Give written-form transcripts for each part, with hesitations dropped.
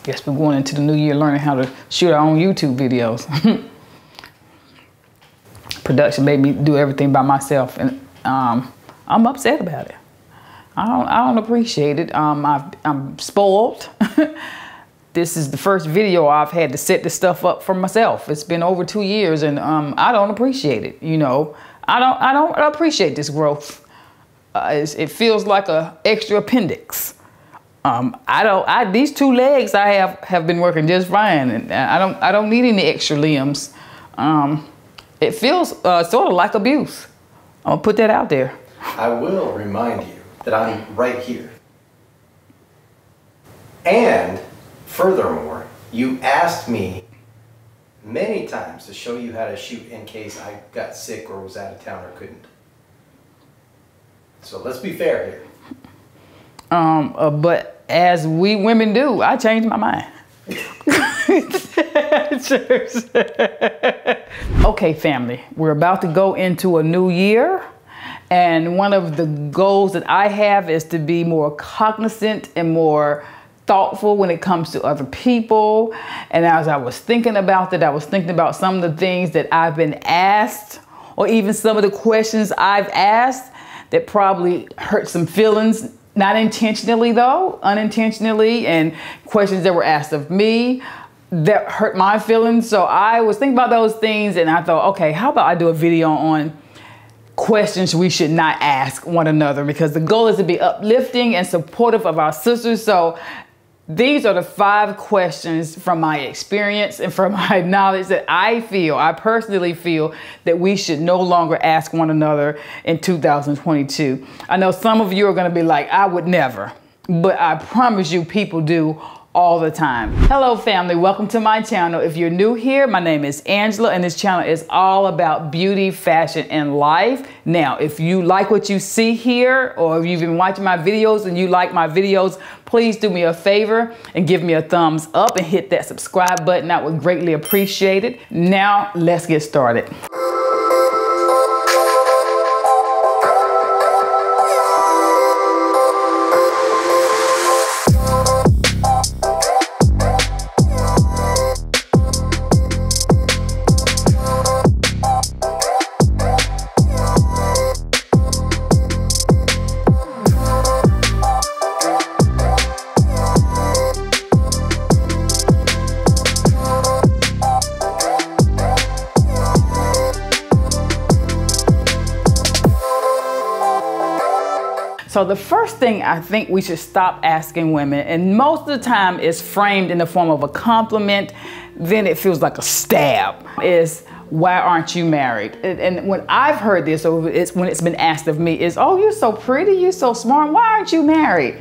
Guess we're going into the new year learning how to shoot our own YouTube videos. Production made me do everything by myself, and I'm upset about it. I don't appreciate it. I'm spoiled. This is the first video I've had to set this stuff up for myself. It's been over 2 years, and I don't appreciate it. You know, I don't appreciate this growth. It feels like a extra appendix. These 2 legs I have been working just fine, and I don't need any extra limbs. It feels sort of like abuse. I'm gonna put that out there. I will remind you that I'm right here. And furthermore, you asked me many times to show you how to shoot in case I got sick or was out of town or couldn't. So let's be fair here. But as we women do, I changed my mind. Okay, family, we're about to go into a new year. And one of the goals that I have is to be more cognizant and more thoughtful when it comes to other people. And as I was thinking about that, I was thinking about some of the things that I've been asked, or even some of the questions I've asked that probably hurt some feelings, not intentionally though, unintentionally, and questions that were asked of me that hurt my feelings. So I was thinking about those things, and I thought, okay, how about I do a video on questions we should not ask one another, because the goal is to be uplifting and supportive of our sisters. So these are the 5 questions from my experience and from my knowledge that I personally feel that we should no longer ask one another in 2022. I know some of you are going to be like, I would never, but I promise you people do all the time. Hello family, welcome to my channel. If you're new here, my name is Angela, and this channel is all about beauty, fashion, and life. Now, if you like what you see here, or if you've been watching my videos and you like my videos, please do me a favor and give me a thumbs up and hit that subscribe button. I would greatly appreciate it. Now, let's get started. So the first thing I think we should stop asking women, and most of the time it's framed in the form of a compliment, then it feels like a stab, is why aren't you married? And when I've heard this, or when it's been asked of me, is, oh, you're so pretty, you're so smart, why aren't you married?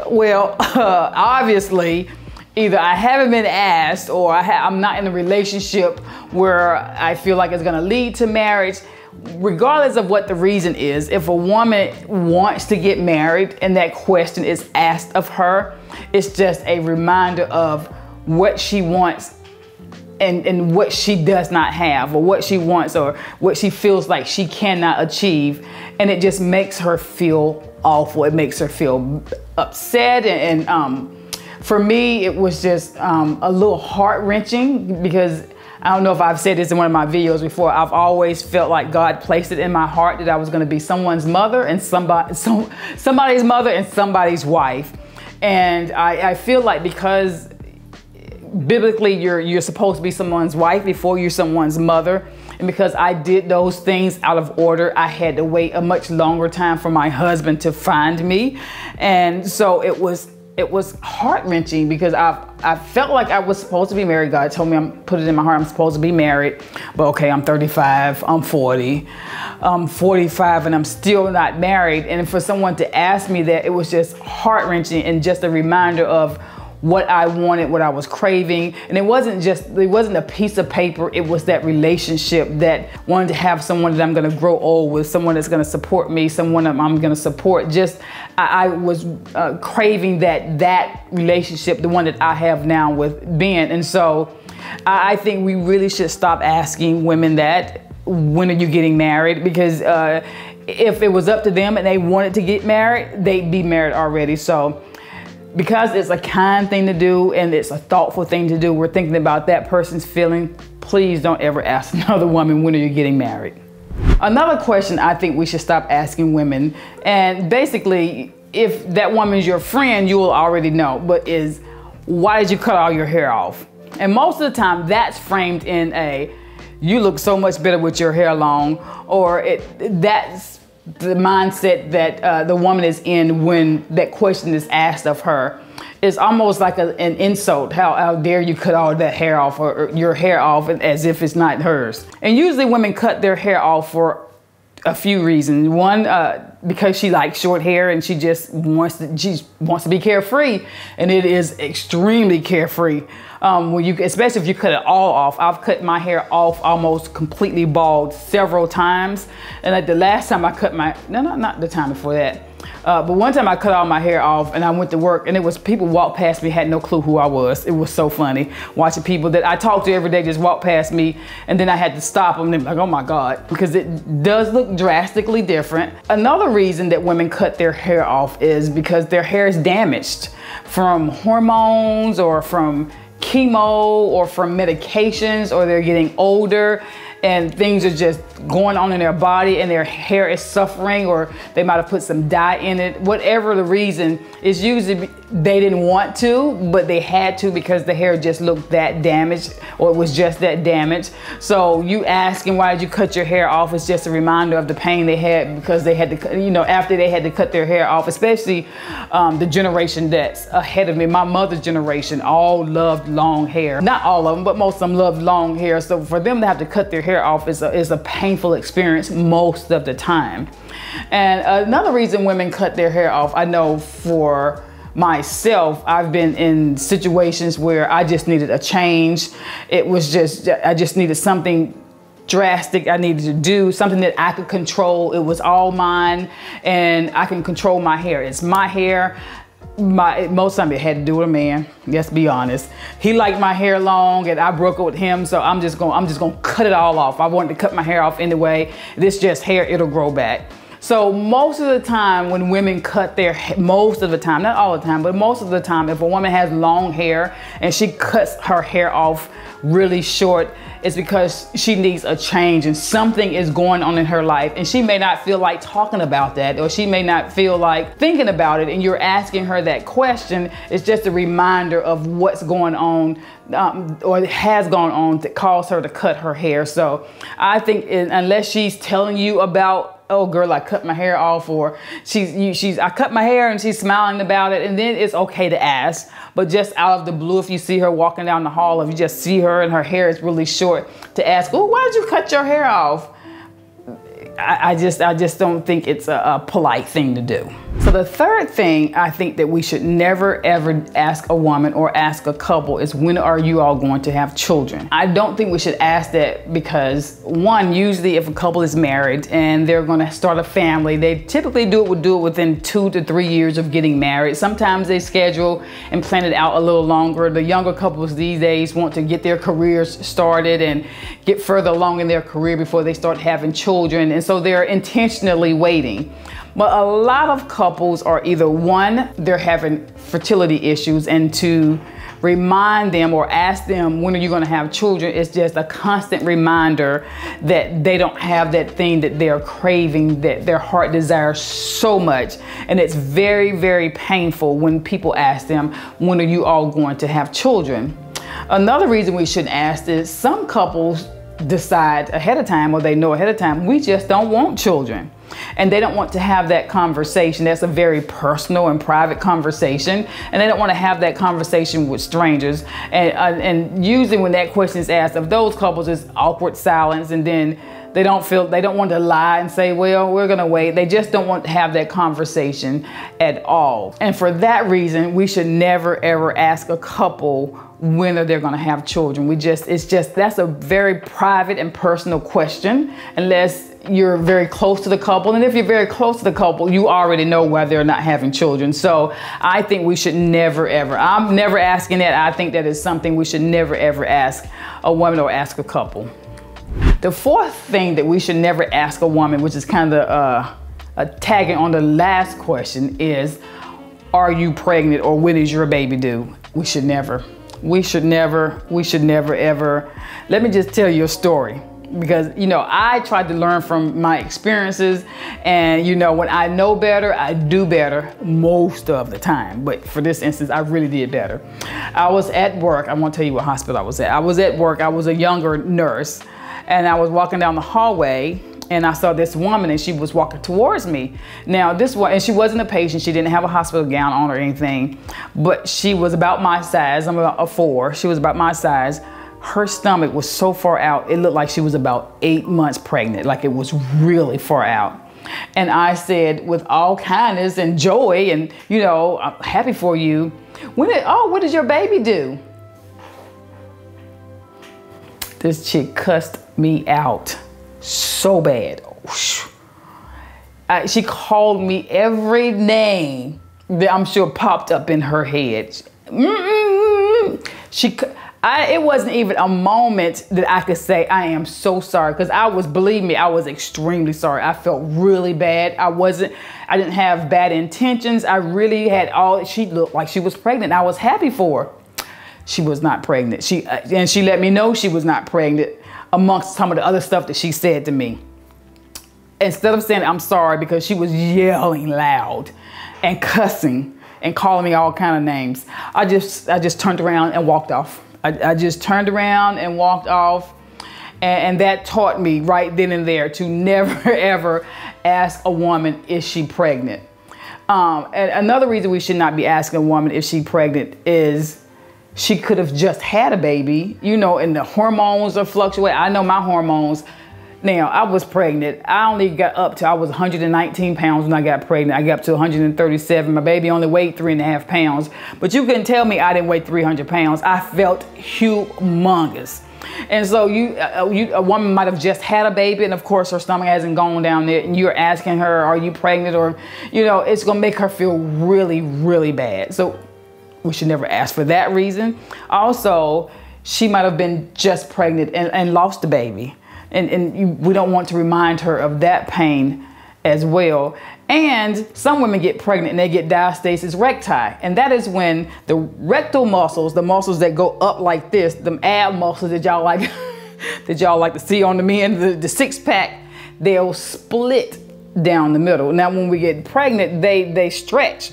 Well, obviously, either I haven't been asked, or I'm not in a relationship where I feel like it's gonna lead to marriage. Regardless of what the reason is, if a woman wants to get married and that question is asked of her, it's just a reminder of what she wants and what she does not have, or what she wants, or what she feels like she cannot achieve. And it just makes her feel awful. It makes her feel upset. And for me, it was just a little heart-wrenching, because I don't know if I've said this in one of my videos before, I've always felt like God placed it in my heart that I was gonna be someone's mother, and somebody's mother and somebody's wife. And I feel like because biblically you're supposed to be someone's wife before you're someone's mother, and because I did those things out of order, I had to wait a much longer time for my husband to find me. And so it was heart-wrenching, because I felt like I was supposed to be married. God told me, put it in my heart, I'm supposed to be married. But okay, I'm 35, I'm 40, I'm 45, and I'm still not married. And for someone to ask me that, it was just heart-wrenching, and just a reminder of what I wanted, what I was craving. And it wasn't a piece of paper, it was that relationship, that wanted to have someone that I'm gonna grow old with, someone that's gonna support me, someone that I'm gonna support. Just, I was craving that relationship, the one that I have now with Ben. And so I think we really should stop asking women that, when are you getting married? Because if it was up to them and they wanted to get married, they'd be married already. So because it's a kind thing to do and it's a thoughtful thing to do, we're thinking about that person's feeling. Please don't ever ask another woman, when are you getting married? Another question I think we should stop asking women, and basically if that woman's your friend, you will already know, but is, why did you cut all your hair off? And most of the time that's framed in a, you look so much better with your hair long, or that's the mindset that the woman is in when that question is asked of her. It's almost like an insult. How dare you cut all that hair off, or your hair off, as if it's not hers. And usually women cut their hair off for a few reasons. One, because she likes short hair and she just wants to be carefree, and it is extremely carefree. Especially if you cut it all off. I've cut my hair off almost completely bald several times. And like the last time I cut not the time before that. But one time I cut all my hair off and I went to work, and it was people walked past me, had no clue who I was. It was so funny watching people that I talk to every day just walk past me, and then I had to stop them and like, oh my God, because it does look drastically different. Another reason that women cut their hair off is because their hair is damaged from hormones or from chemo or from medications, or they're getting older and things are just going on in their body and their hair is suffering, or they might have put some dye in it. Whatever the reason, it's usually they didn't want to, but they had to because the hair just looked that damaged, or it was just that damaged. So you asking why did you cut your hair off is just a reminder of the pain they had because they had to, after they had to cut their hair off, especially the generation that's ahead of me. My mother's generation all loved long hair. Not all of them, but most of them loved long hair. So for them to have to cut their hair off is a painful experience most of the time. And another reason women cut their hair off, I know for myself, I've been in situations where I just needed a change. It was just, I just needed something drastic I needed to do, something that I could control. It was all mine and I can control my hair. It's my hair. Most of it had to do with a man, let's be honest. He liked my hair long and I broke up with him, so I'm just gonna cut it all off. I wanted to cut my hair off anyway. This just hair, it'll grow back. So most of the time when women cut their hair, most of the time, not all the time, but most of the time, if a woman has long hair and she cuts her hair off really short, it's because she needs a change and something is going on in her life, and she may not feel like talking about that, or she may not feel like thinking about it, and you're asking her that question. It's just a reminder of what's going on or has gone on that caused her to cut her hair. So I think unless she's telling you about, oh girl, I cut my hair off, or I cut my hair and she's smiling about it, and then it's okay to ask. But just out of the blue, if you see her walking down the hall, if you just see her and her hair is really short, to ask, oh, why did you cut your hair off? I just don't think it's a polite thing to do. So the third thing I think that we should never ever ask a woman or ask a couple is, when are you all going to have children? I don't think we should ask that because, one, usually if a couple is married and they're going to start a family, they typically would do it within 2 to 3 years of getting married. Sometimes they schedule and plan it out a little longer. The younger couples these days want to get their careers started and get further along in their career before they start having children, and so they're intentionally waiting. But a lot of couples are either, one, they're having fertility issues, and to remind them or ask them, when are you going to have children, is just a constant reminder that they don't have that thing that they're craving, that their heart desires so much. And it's very, very painful when people ask them, when are you all going to have children? Another reason we shouldn't ask is, some couples decide ahead of time, or they know ahead of time, we just don't want children. And they don't want to have that conversation. That's a very personal and private conversation, and they don't want to have that conversation with strangers. And usually when that question is asked of those couples, it's awkward silence, and then they don't want to lie and say, well, we're gonna wait. They just don't want to have that conversation at all. And for that reason, we should never ever ask a couple when are they gonna have children. That's a very private and personal question, unless you're very close to the couple. And if you're very close to the couple, you already know why they're not having children. So I think we should never ever, I'm never asking that. I think that is something we should never ever ask a woman or ask a couple. The fourth thing that we should never ask a woman, which is kind of tagging on the last question, is, are you pregnant, or when is your baby due? We should never ever. Let me just tell you a story, because, you know, I tried to learn from my experiences, and, you know, when I know better, I do better most of the time. But for this instance, I really did better. I was at work. I won't tell you what hospital I was at. I was at work. I was a younger nurse, and I was walking down the hallway, and I saw this woman, and she was walking towards me. Now this one, and she wasn't a patient. She didn't have a hospital gown on or anything, but she was about my size. I'm about a 4. She was about my size. Her stomach was so far out, it looked like she was about 8 months pregnant. Like, it was really far out. And I said, with all kindness and joy, and, you know, I'm happy for you. When does your baby due? This chick cussed me out so bad. She called me every name that I'm sure popped up in her head. It wasn't even a moment that I could say, I am so sorry, because believe me, I was extremely sorry. I felt really bad. I didn't have bad intentions. I really had she looked like she was pregnant. I was happy for her. She was not pregnant. And she let me know she was not pregnant, amongst some of the other stuff that she said to me. Instead of saying I'm sorry, because she was yelling loud and cussing and calling me all kind of names, I just turned around and walked off. I just turned around and walked off. And that taught me right then and there to never ever ask a woman, is she pregnant? And another reason we should not be asking a woman if she's pregnant is she could have just had a baby, you know, and the hormones are fluctuating. I know my hormones. Now, I was pregnant. I only got up to, I was 119 pounds when I got pregnant. I got up to 137. My baby only weighed 3.5 pounds. But you couldn't tell me I didn't weigh 300 pounds. I felt humongous. And so a woman might have just had a baby, and of course her stomach hasn't gone down there, and you're asking her, are you pregnant? Or, you know, it's gonna make her feel really, really bad. So we should never ask for that reason. Also, she might have been just pregnant and lost the baby. And we don't want to remind her of that pain as well. And some women get pregnant and they get diastasis recti. And that is when the rectal muscles, the muscles that go up like this, them ab muscles that y'all like, to see on the men, the 6-pack, they'll split down the middle. Now, when we get pregnant, they stretch.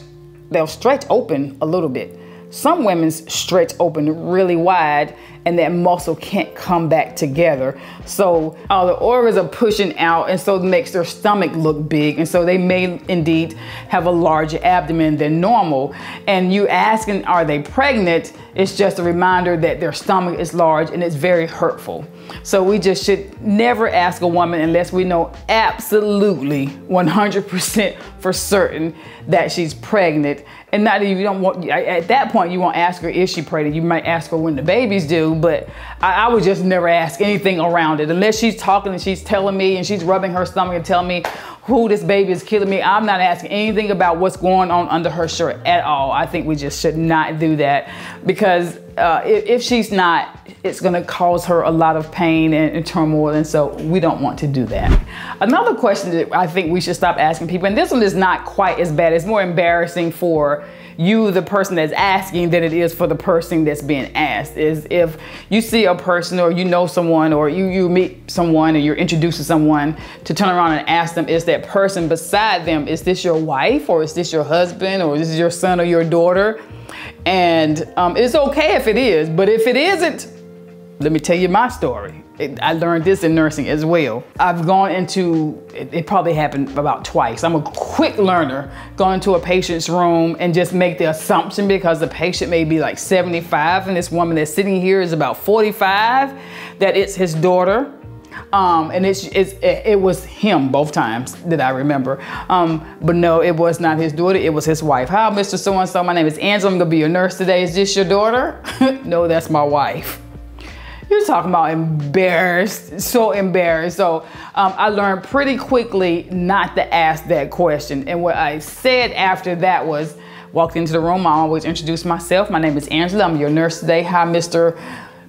They'll stretch open a little bit. Some women's stretch open really wide, and that muscle can't come back together. So all the organs are pushing out, and so it makes their stomach look big. And so they may indeed have a larger abdomen than normal. And you asking, are they pregnant? It's just a reminder that their stomach is large, and it's very hurtful. So we just should never ask a woman unless we know absolutely 100% for certain that she's pregnant. And not even, you don't want, at that point, you won't ask her, is she pregnant? You might ask her when the baby's due, but I would just never ask anything around it. Unless she's talking and she's telling me, and she's rubbing her stomach and telling me who this baby is killing me, I'm not asking anything about what's going on under her shirt at all. I think we just should not do that, because if she's not, it's gonna cause her a lot of pain and turmoil, and so we don't want to do that. Another question that I think we should stop asking people, and this one is not quite as bad, it's more embarrassing for you, the person that's asking, than it is for the person that's being asked, is if you see a person, or you know someone, or you meet someone and you're introduced to someone, to turn around and ask them, is that person beside them, is this your wife, or is this your husband, or is this your son or your daughter? And it's okay if it is, but if it isn't, let me tell you my story. I learned this in nursing as well. I've gone into, it probably happened about twice. I'm a quick learner, go into a patient's room and just make the assumption, because the patient may be like 75 and this woman that's sitting here is about 45, that it's his daughter. And it was him both times that I remember. But no, it was not his daughter, it was his wife. Hi, Mr. So-and-so, my name is Angela, I'm gonna be your nurse today. Is this your daughter? No, that's my wife. You're talking about embarrassed, so embarrassed. So I learned pretty quickly not to ask that question. And what I said after that was, walked into the room, I always introduce myself. My name is Angela, I'm your nurse today. Hi, Mr.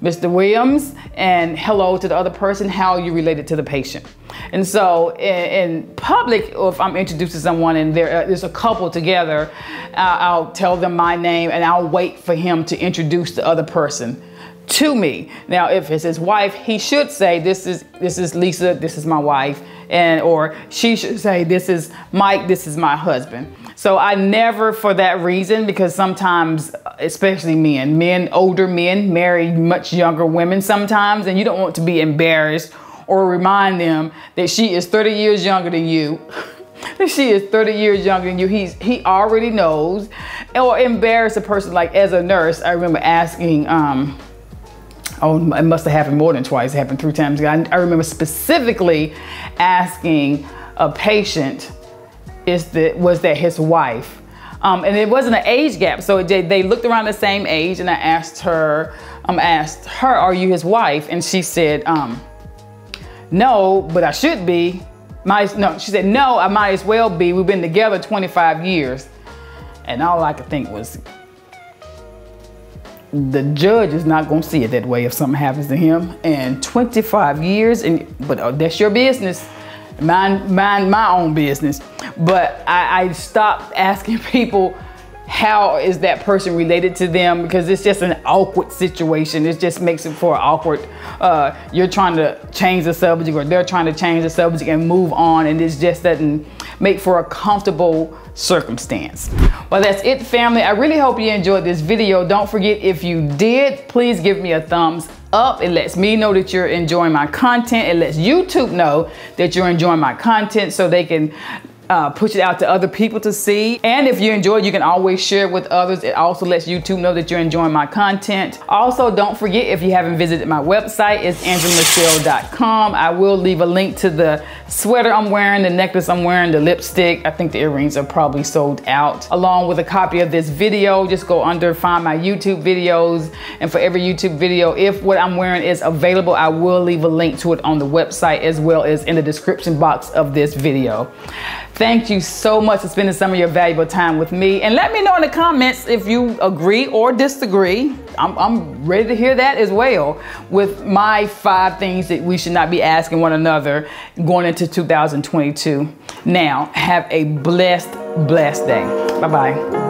Mr. Williams, and hello to the other person, how you related to the patient. And so in public, if I'm introduced to someone and there's a couple together, I'll tell them my name and I'll wait for him to introduce the other person to me. Now, if it's his wife, he should say, this is Lisa, this is my wife, or she should say, this is Mike, this is my husband. So I never, for that reason, because sometimes, especially older men marry much younger women sometimes, and you don't want to be embarrassed or remind them that she is 30 years younger than you. She is 30 years younger than you. He already knows. Or embarrass a person. Like as a nurse, I remember asking, oh, it must have happened more than twice. It happened 3 times. I remember specifically asking a patient, was that his wife? And it wasn't an age gap. So they looked around the same age, and I asked her, are you his wife? And she said, no, but I should be. She said, no, I might as well be. We've been together 25 years. And all I could think was, the judge is not gonna see it that way if something happens to him. And 25 years, but that's your business. Mind my own business. But I stopped asking people, how is that person related to them? Because it's just an awkward situation. It just makes it for awkward. You're trying to change the subject, or they're trying to change the subject and move on, and it just doesn't make for a comfortable circumstance. Well, that's it, family. I really hope you enjoyed this video. Don't forget, if you did, please give me a thumbs up. It lets me know that you're enjoying my content. It lets YouTube know that you're enjoying my content, so they can push it out to other people to see. And if you enjoyed, you can always share it with others. It also lets YouTube know that you're enjoying my content. Also, don't forget, if you haven't visited my website, it's angelamashelle.com. I will leave a link to the sweater I'm wearing, the necklace I'm wearing, the lipstick. I think the earrings are probably sold out, along with a copy of this video. Just go under, find my YouTube videos, and for every YouTube video, if what I'm wearing is available, I will leave a link to it on the website, as well as in the description box of this video. Thank you so much for spending some of your valuable time with me. And let me know in the comments if you agree or disagree. I'm ready to hear that as well, with my 5 things that we should not be asking one another going into 2022. Now, have a blessed day. Bye-bye.